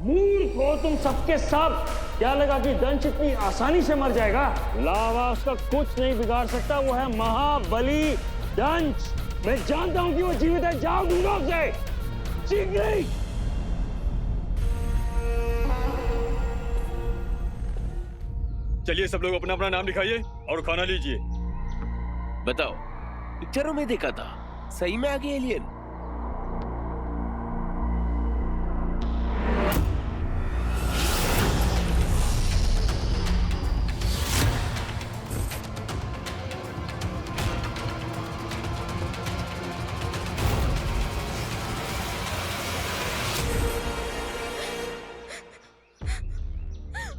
मूर्ख हो तुम सबके सब। क्या लगा कि दंश इतनी आसानी से मर जाएगा? लावा उसका कुछ नहीं बिगाड़ सकता, वो है महाबली दंश। मैं जानता हूं कि वो जीवित है, जाओ ढूंढो उसे शीघ्र ही। चलिए सब लोग अपना अपना नाम लिखाइए और खाना लीजिए। बताओ, पिक्चरों में देखा था, सही में आ गए एलियन?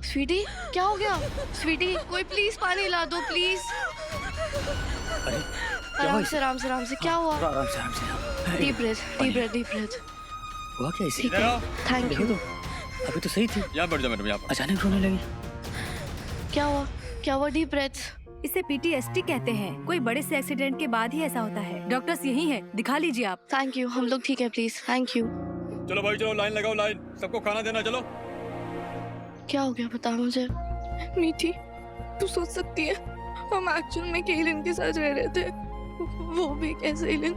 स्वीटी, क्या हो गया? स्वीटी, कोई प्लीज पानी ला दो प्लीज। अरे आराम से आराम से आराम से। क्या हुआ? आराम से आराम से। Deep breath, deep breath, deep breath. हुआ क्या इसे? ठीक है, थैंक देखो यू। तो, अभी तो सही थी। यहाँ बैठ जाओ मैडम, यहाँ पर। अचानक रोने लगी। क्या हुआ? क्या हुआ? Deep breath. इसे पीटीएसडी कहते हैं। कोई बड़े से एक्सीडेंट के बाद ही ऐसा होता है। डॉक्टर्स यही हैं, दिखा लीजिए आप। थैंक यू, हम लोग ठीक है प्लीज, थैंक यू। चलो भाई चलो, लाइन लगाओ, लाइन। सबको खाना देना, चलो। क्या हो गया बता मुझे। मीठी, तू सोच सकती है हम एक्चुअल में केलिन के साथ रह रहे थे, वो भी एक ऐसे एलियन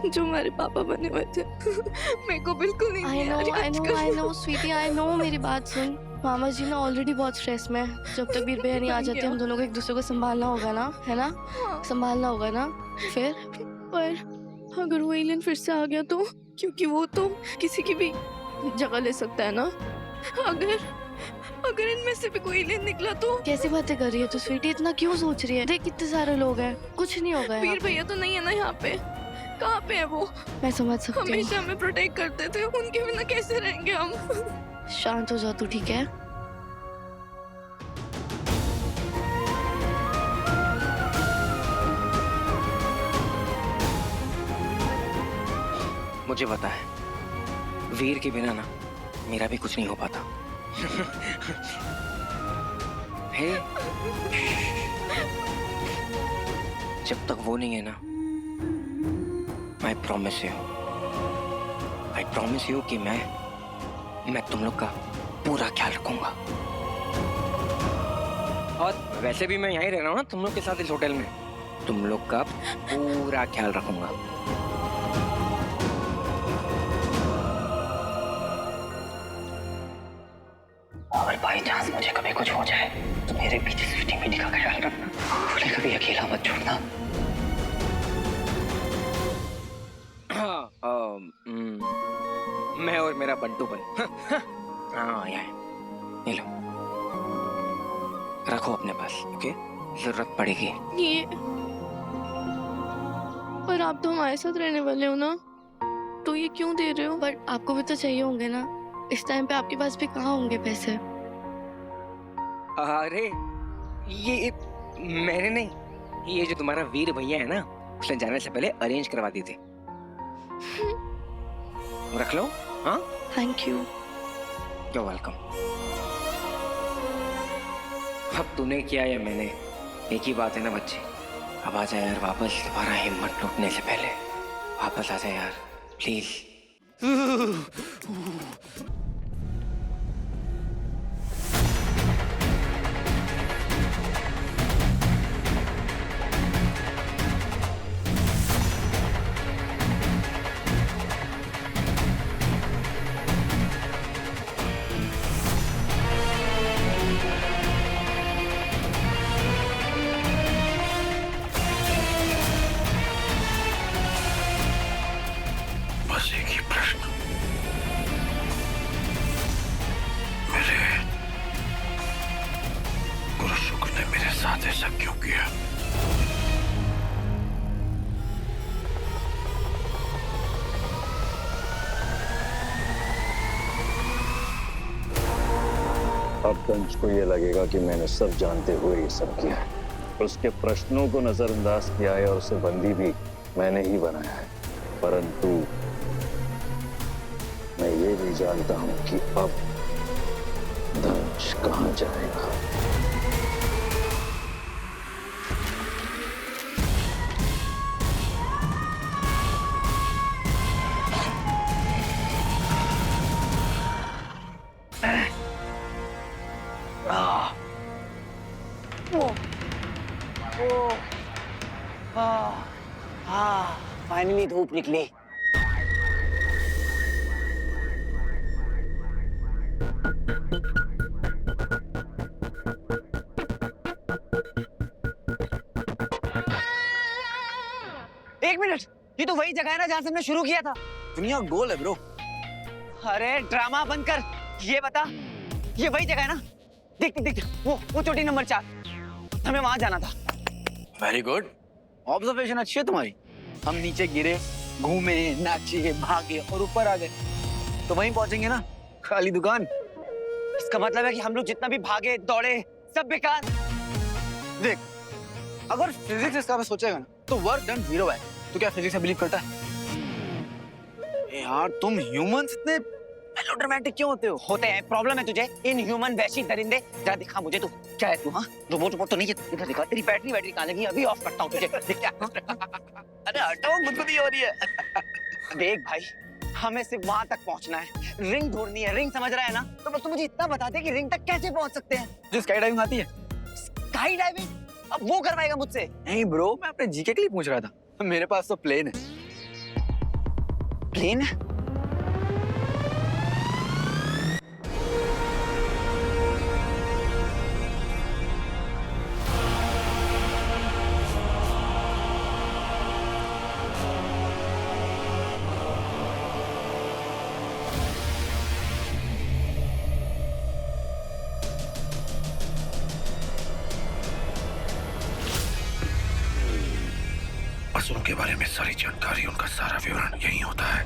जो हमारे पापा बने हुए थे। मेरे को बिल्कुल नहीं आई नो, आ रही आई नो, आजकल। I know sweetie, I know. मेरी बात सुन, मामा जी ना ऑलरेडी बहुत स्ट्रेस में है। जब तक वीर भैया नहीं आ जाते, हम दोनों को एक दूसरे को संभालना होगा ना, है ना? हाँ, संभालना होगा ना। फिर पर अगर वो एलियन फिर से आ गया तो, क्योंकि वो तो किसी की भी जगह ले सकता है ना। अगर इनमें से भी कोई एलियन निकला तो? कैसी बातें कर रही है तू स्वीटी? इतना क्यों सोच रही है? देख कितने सारे लोग हैं, कुछ नहीं होगा यहाँ वीर पे। भैया तो नहीं है ना यहाँ पे। कहाँ पे है वो? मैं समझ सकती हूँ। हमेशा हमें प्रोटेक्ट करते थे, उनके बिना कैसे रहेंगे हम? शांत हो जा तू, ठीक है? मुझे पता है, वीर के बिना ना मेरा भी कुछ नहीं हो पाता। हे, जब तक वो नहीं है ना, आई प्रॉमिस यू कि मैं तुम लोग का पूरा ख्याल रखूंगा। और वैसे भी मैं यहीं रह रहा हूँ ना तुम लोग के साथ इस होटल में, तुम लोग का पूरा ख्याल रखूंगा। अगर बाई चांस मुझे कभी कुछ हो जाए तो मेरे पीछे स्वीटी मीठी का ख्याल रखना, उन्हें कभी अकेला मत छोड़ना। मैं और मेरा बंटूपन। हाँ ये लो, रखो अपने पास, ओके? जरूरत पड़ेगी। ये पर आप तो हमारे साथ रहने वाले हो ना, तो ये क्यों दे रहे हो? बट आपको भी तो चाहिए होंगे ना, इस टाइम पे आपके पास भी कहाँ होंगे पैसे? अरे ये मैंने नहीं, ये जो तुम्हारा वीर भैया है ना, उसने जाने से पहले अरेंज करवा दी थी। रख लो। हाँ, थैंक यू। you're welcome. अब तूने किया या मैंने, एक ही बात है ना बच्चे। अब आ जा यार वापस, तुम्हारा हिम्मत टूटने से पहले वापस आ जा यार, प्लीज। बस एक ही प्रश्न, मेरे गुरु शुक्र ने मेरे साथ ऐसा क्यों किया? अब दंश को ये लगेगा कि मैंने सब जानते हुए ये सब किया है। उसके प्रश्नों को नजरअंदाज किया है और उसे बंदी भी मैंने ही बनाया है। परंतु मैं ये भी जानता हूं कि अब दंश कहां जाएगा। फाइनली धूप निकली। एक मिनट, ये तो वही जगह है ना जहाँ से हमने शुरू किया था। दुनिया गोल है ब्रो। अरे ड्रामा बंद कर, ये बता, ये वही जगह है ना? देख देख देख, वो चोटी नंबर 4, हमें वहां जाना था। वेरी गुड, ऑब्जर्वेशन अच्छी है तुम्हारी। हम नीचे गिरे, घूमे, नाचे, भागे और ऊपर आ गए, तो वहीं पहुंचेंगे ना। खाली दुकान। इसका मतलब है कि हम लोग जितना भी भागे दौड़े सब बेकार। देख, अगर फिजिक्स इसका पे सोचेगा ना तो वर्क डन 0 है। तो क्या फिजिक्स से बिलीव करता है? यार तुम ह्यूमंस इतने मेलोड्रामेटिक क्यों होते हो? होते हैं, प्रॉब्लम है तुझे इन ह्यूमन वैसी दरिंदे। जरा दिखा मुझे, तू क्या है तू? हाँ, रोबोट तो नहीं है, इधर दिखा। तेरी बैटरी कहाँ लगी? अभी ऑफ करता हूँ तुझे। दिख क्या? अरे हटाओ, मुझको नहीं हो रही है। देख भाई, हमें सिर्फ वहां तक पहुंचना है, रिंग ढूंढनी है। रिंग समझ रहा है ना? तो बस तू मुझे इतना बता दे कि रिंग तक कैसे पहुंच सकते हैं। जो स्काई डाइविंग आती है। Sky diving? अब वो करवाएगा मुझसे? नहीं ब्रो, मैं अपने जीके के लिए पूछ रहा था। मेरे पास तो प्लेन है। प्लेन है? असुरों के बारे में सारी जानकारी, उनका सारा विवरण यही होता है।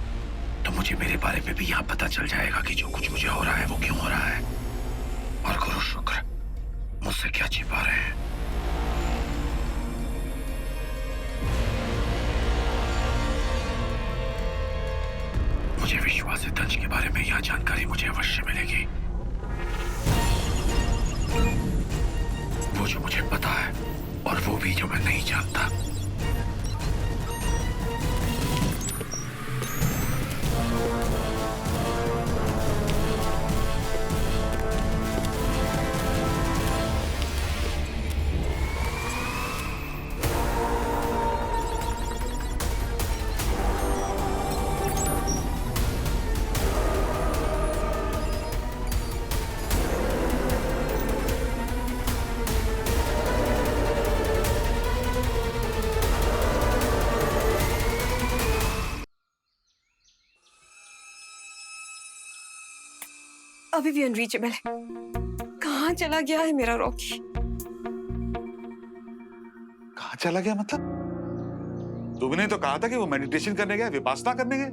तो मुझे मेरे बारे में भी यहाँ पता चल जाएगा कि जो कुछ मुझे हो रहा है वो क्यों हो रहा है, और गुरु शुक्र मुझसे क्या छिपा रहे हैं। मुझे विश्वास है दंश के बारे में यह जानकारी मुझे अवश्य मिलेगी। वो जो मुझे पता है और वो भी जो मैं नहीं जानता। अभी भी अनरीचेबल है। कहाँ चला गया है मेरा रॉकी? कहाँ चला गया मतलब? तुमने तो कहा था कि वो मेडिटेशन करने गया, विपासना करने गया।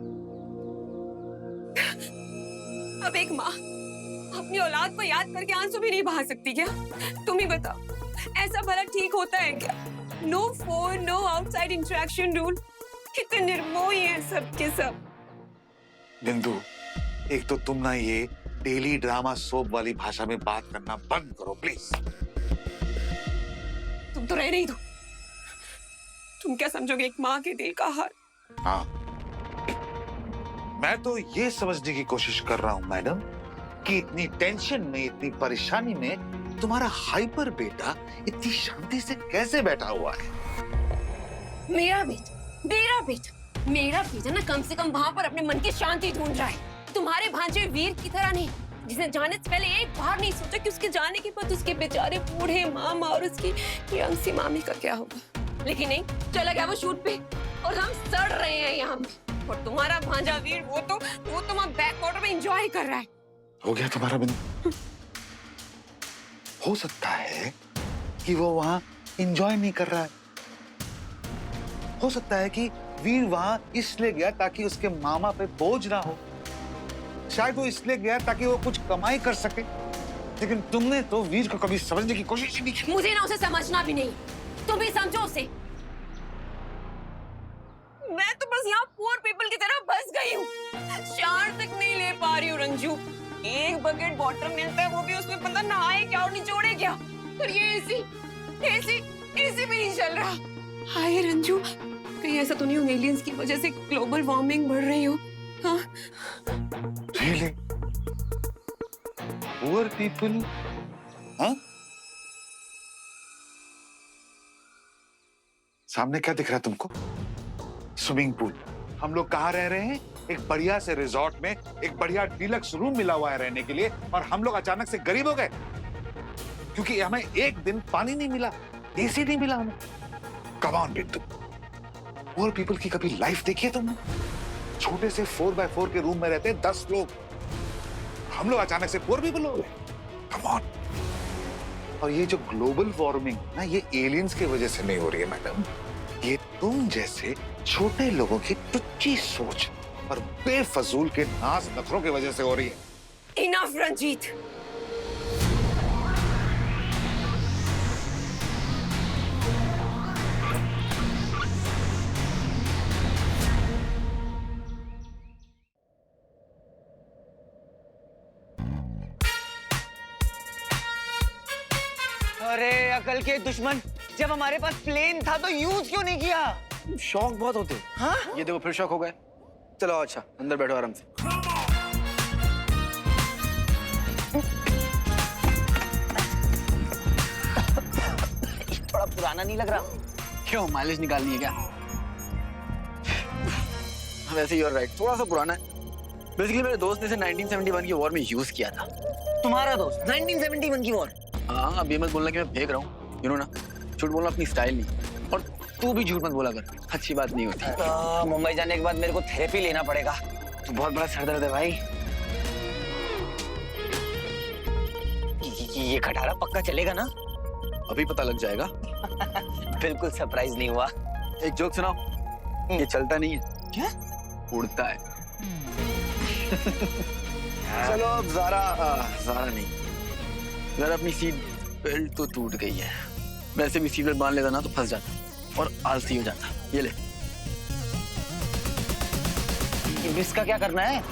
अब एक माँ अपनी औलाद को याद करके आंसू भी नहीं बहा सकती क्या? तुम ही बताओ, ऐसा भला ठीक होता है क्या? No phone, no outside interaction rule. कितने निर्मोही हैं सब के सब। बिंदु, एक तो तुम ना ये डेली ड्रामा सोप वाली भाषा में बात करना बंद करो प्लीज। तुम तो रह नहीं दो। तुम क्या समझोगे एक माँ के दिल का हाल? हाँ, मैं तो ये समझने की कोशिश कर रहा हूँ मैडम कि इतनी टेंशन में, इतनी परेशानी में तुम्हारा हाइपर बेटा इतनी शांति से कैसे बैठा हुआ है। मेरा बेटा ना कम से कम वहाँ पर अपने मन की शांति ढूंढ रहा है। तुम्हारे भांजे वीर की तरह नहीं, जिसने जाने से पहले एक बार नहीं सोचा कि उसके जाने के बाद उसके बेचारे बूढ़े मामा और उसकी यंग सी मामी का क्या होगा। लेकिन नहीं, चला गया वो शूट पे और हम सड़ रहे हैं यहाँ पे। और तुम्हारा भांजा वीर वो तो वहाँ बैक वाटर में एंजॉय कर रहा है। हो गया तुम्हारा बिंदु। हो सकता है कि वो वहां एंजॉय नहीं कर रहा है। हो सकता है कि वीर वहां इसलिए गया ताकि उसके मामा पे बोझ ना हो। शायद वो इसलिए गया ताकि वो कुछ कमाई कर सके। लेकिन तुमने तो वीर को कभी समझने की कोशिश ही नहीं की। मुझे ना उसे समझना भी नहीं, तुम ही समझो उसे। मैं तो बस यहाँ पुअर पीपल की तरह बस गई हूँ। शार तक नहीं ले पा रही हूँ रंजू। एक बकेट वाटर मिलता है, वो भी उसमें बंदा नहाए क्या और निचोड़े क्या। और ये एसी भी नहीं चल रहा। हाय रंजू, कहीं ऐसा तो नहीं हो एलियंस की वजह से ग्लोबल वार्मिंग बढ़ रही हो? हाँ? Really? पुअर पीपल, हाँ? सामने क्या दिख रहा है तुमको? Swimming pool. हम लोग कहाँ रह रहे हैं? एक बढ़िया से रिजॉर्ट में एक बढ़िया डीलक्स रूम मिला हुआ है रहने के लिए, और हम लोग अचानक से गरीब हो गए क्योंकि हमें एक दिन पानी नहीं मिला, एसी नहीं मिला हमें। Come on Bittu, poor people की कभी लाइफ देखी है तुमने? छोटे से 4x4 के रूम में रहते 10 लोग, हम लोग अचानक से पुअर पीपल हो गए। Come on. और ये जो ग्लोबल वार्मिंग ना, ये एलियंस की वजह से नहीं हो रही है मैडम, ये तुम जैसे छोटे लोगों की टुच्ची सोच और बेफजूल के नाज नखरों की वजह से हो रही है। इनफ रंजीत। अरे अकल के दुश्मन, जब हमारे पास प्लेन था तो यूज क्यों नहीं किया? शौक बहुत होते। हाँ? ये देखो फिर शौक हो गए। चलो अच्छा, अंदर बैठो आराम से। थोड़ा पुराना नहीं लग रहा? क्यों, माइलेज निकालनी है क्या? वैसे यू आर राइट, थोड़ा सा पुराना है। बेसिकली मेरे दोस्त ने इसे 1971 की वॉर में यूज किया था। तुम्हारा दोस्त 1971 की वॉर? हाँ, अब ये मत बोलना कि मैं फेंक रहा हूँ, यू नो ना, झूठ बोलना अपनी स्टाइल नहीं। और तू भी झूठ मत बोला कर, अच्छी बात नहीं होती। मुंबई जाने के बाद मेरे को थेरेपी लेना पड़ेगा। तो बहुत बड़ा सर दर्द है भाई। ये खटारा पक्का चलेगा ना? अभी पता लग जाएगा। बिल्कुल सरप्राइज नहीं हुआ। एक जोक सुनाओ। ये चलता नहीं है। क्या? उड़ता है। चलो अब ज़ारा नहीं, ज़रा अपनी सीट बेल्ट तो टूट गई है। वैसे भी सीट बेल्ट बांध लेता ना तो फंस जाता और आलसी हो जाता। ये ले। इसका क्या करना है?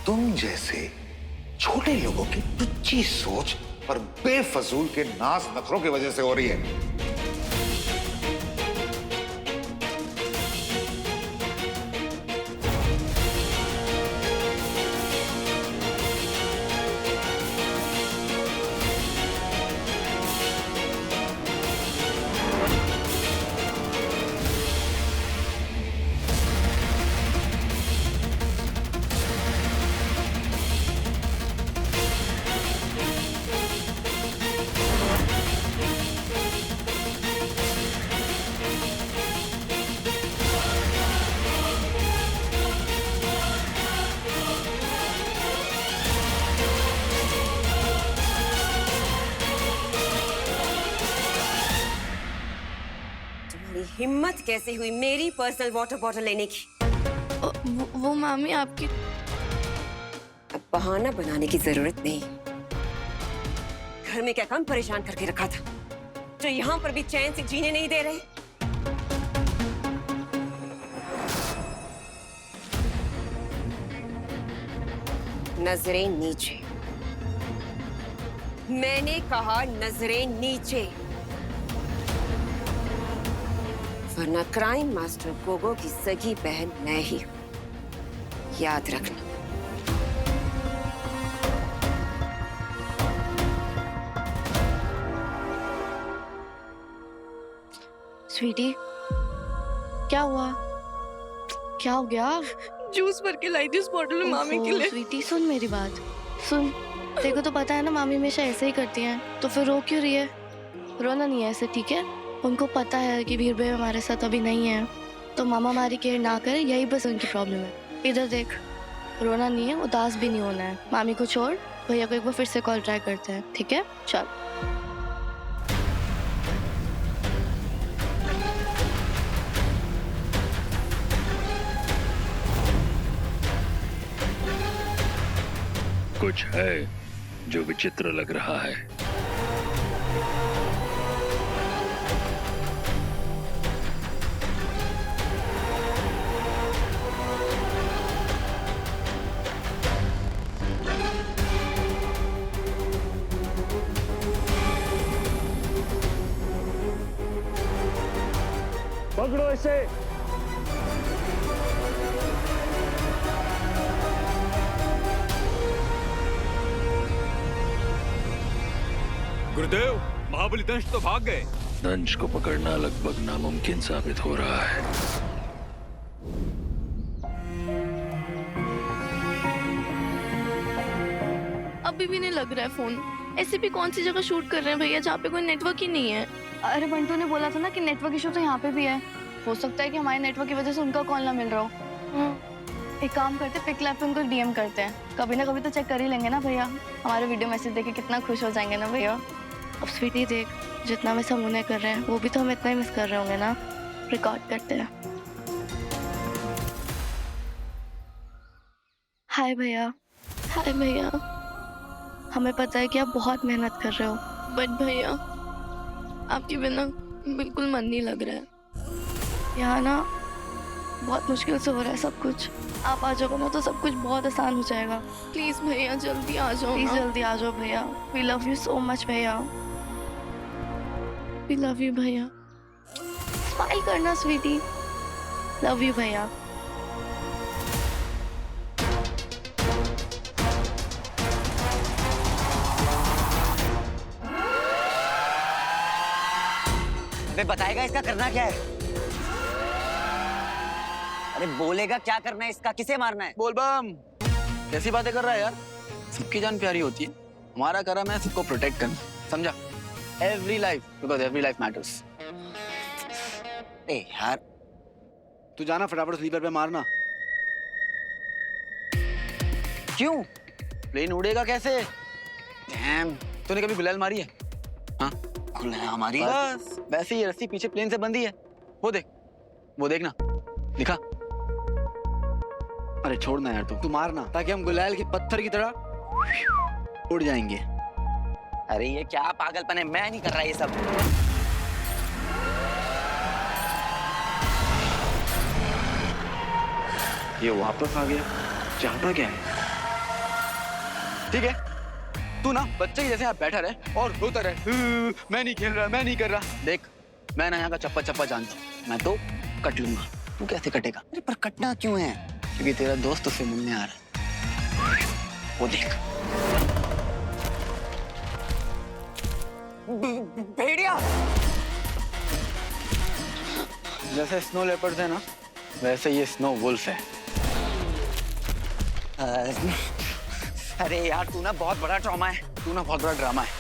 तुम जैसे छोटे लोगों की टुच्ची सोच और बेफजूल के नाज नखरों की वजह से हो रही है। हिम्मत कैसे हुई मेरी पर्सनल वाटर बॉटल लेने की? वो मामी आपकी। अब बहाना बनाने की जरूरत नहीं। घर में क्या काम परेशान करके रखा था जो यहाँ पर भी चैन से जीने नहीं दे रहे? नजरें नीचे। मैंने कहा नजरें नीचे, वरना क्राइम मास्टर गोगो की सगी बहन मैं ही हूं, याद रखना। स्वीटी, क्या हुआ? क्या हो गया? जूस भर के लाई थी उस बॉटल में मामी के लिए। स्वीटी सुन मेरी बात, सुन। देखो तो पता है ना मामी हमेशा ऐसे ही करती हैं, तो फिर रो क्यों रही है? रोना नहीं है ऐसे, ठीक है? उनको पता है कि वीर भाई हमारे साथ अभी नहीं है, तो मामा हमारी केयर ना करे, यही बस उनकी प्रॉब्लम है। इधर देख, रोना नहीं है, उदास भी नहीं होना है। मामी को छोड़, भैया को एक बार फिर से कॉल ट्राई करते हैं, ठीक है? चल। कुछ है जो विचित्र लग रहा है। पकड़ो इसे। गुरुदेव, महाबली दंश तो भाग गए। दंश को पकड़ना लगभग नामुमकिन साबित हो रहा है। अभी भी नहीं लग रहा है फोन। ऐसे भी कौन सी जगह शूट कर रहे हैं भैया जहाँ पे कोई नेटवर्क ही नहीं है। अरे बंटू ने बोला था ना कि नेटवर्क इशू तो यहाँ पे भी है। हो सकता है कि हमारे नेटवर्क की वजह से उनका कॉल ना मिल रहा हो। एक काम करते, पिक लैब पे उनको डीएम करते हैं। कभी ना कभी तो चेक कर ही लेंगे ना भैया। हमारे वीडियो मैसेज देख के कितना खुश हो जाएंगे ना भैया। अब स्वीटी देख, जितना मिस हम उन्हें कर रहे हैं वो भी तो हम इतना ही मिस कर रहे होंगे ना। रिकॉर्ड करते हैं। हाय भैया। हाय भैया, हमें पता है कि आप बहुत मेहनत कर रहे हो, बट भैया आपके बिना बिल्कुल मन नहीं लग रहा है। यहाँ ना बहुत मुश्किल से हो रहा है सब कुछ। आप आ जाओगे ना तो सब कुछ बहुत आसान हो जाएगा। प्लीज भैया जल्दी आ जाओ। प्लीज जल्दी आ जाओ भैया। We love you so much भैया। वी लव यू भैया। स्माइल करना स्वीटी। लव यू भैया। अबे बताएगा इसका करना क्या है? अरे बोलेगा क्या करना है इसका, किसे मारना है? बोल बम, कैसी बातें कर रहा है यार? सबकी जान प्यारी होती है। हमारा कर्म है सबको प्रोटेक्ट करना, समझा? Every life, because every life matters. ए यार तू जाना फटाफट स्लीपर पे मारना। क्यों? प्लेन उड़ेगा कैसे? डैम, तूने कभी गुलाल मारी है? हाँ, गुलाल हमारी। बस वैसे ही रस्सी पीछे प्लेन से बंधी है। वो देख, वो देखना, दिखा। अरे छोड़ना यार, तू मारना ताकि हम गुलाल के पत्थर की तरह उड़ जाएंगे। अरे ये क्या पागलपन है, मैं नहीं कर रहा ये सब। ये वापस आ गया, चाहता क्या है? ठीक है, तू ना बच्चे की जैसे यहाँ बैठा रहे और रोता रहे, मैं नहीं खेल रहा, मैं नहीं कर रहा। देख, मैं ना यहाँ का चप्पा चप्पा जानता हूँ, मैं तो कट लूंगा। तू कैसे कटेगा? अरे पर कटना क्यों है? क्योंकि तेरा दोस्त उससे मिलने आ रहा है। वो देख, भेड़िया। जैसे स्नो लेपर्ड्स है ना, वैसे ये स्नो वुल्फ है। अरे यार तू ना बहुत बड़ा ट्रॉमा है। तू ना बहुत बड़ा ड्रामा है।